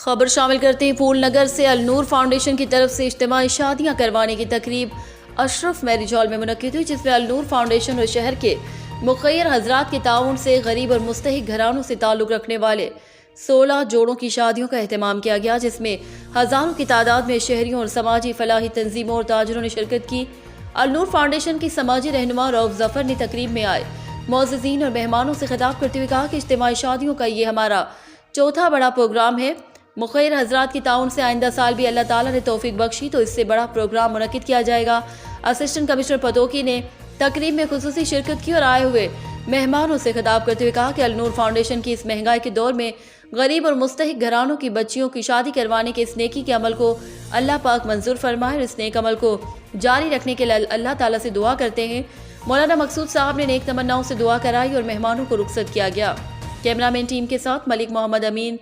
خبر شامل کرتے ہیں پھولنگر سے النور فاؤنڈیشن کی طرف سے اجتماعی شادیاں کروانے کی تقریب اشرف میرج میں منعقد ہوئی، جس میں النور فاؤنڈیشن اور شہر کے مخیر حضرات کے تعاون سے غریب اور مستحق گھرانوں سے تعلق رکھنے والے 16 جوڑوں کی شادیوں کا اہتمام کیا گیا، جس میں ہزاروں کی تعداد میں شہریوں اور سماجی فلاحی تنظیموں اور تاجروں نے شرکت کی۔ النور فاؤنڈیشن کی سماجی رہنما رؤف ظفر نے تقریب میں آئے معززین اور مہمانوں سے خطاب کرتے ہوئے کہا کہ اجتماعی شادیوں کا یہ ہمارا چوتھا بڑا پروگرام ہے۔ مخیر حضرات کی تعاون سے آئندہ سال بھی اللہ تعالیٰ نے توفیق بخشی تو اس سے بڑا پروگرام منعقد کیا جائے گا۔ اسسٹنٹ کمشنر پتوکی نے تقریب میں خصوصی شرکت کی اور آئے ہوئے مہمانوں سے خطاب کرتے ہوئے کہا کہ النور فاؤنڈیشن کی اس مہنگائی کے دور میں غریب اور مستحق گھرانوں کی بچیوں کی شادی کروانے کے اس نیکی کے عمل کو اللہ پاک منظور فرمائے اور اس نیک عمل کو جاری رکھنے کے لیے اللہ تعالیٰ سے دعا کرتے ہیں۔ مولانا مقصود صاحب نے نیک تمناؤں سے دعا کرائی اور مہمانوں کو رخصت کیا گیا۔ کیمرہ مین ٹیم کے ساتھ ملک محمد امین،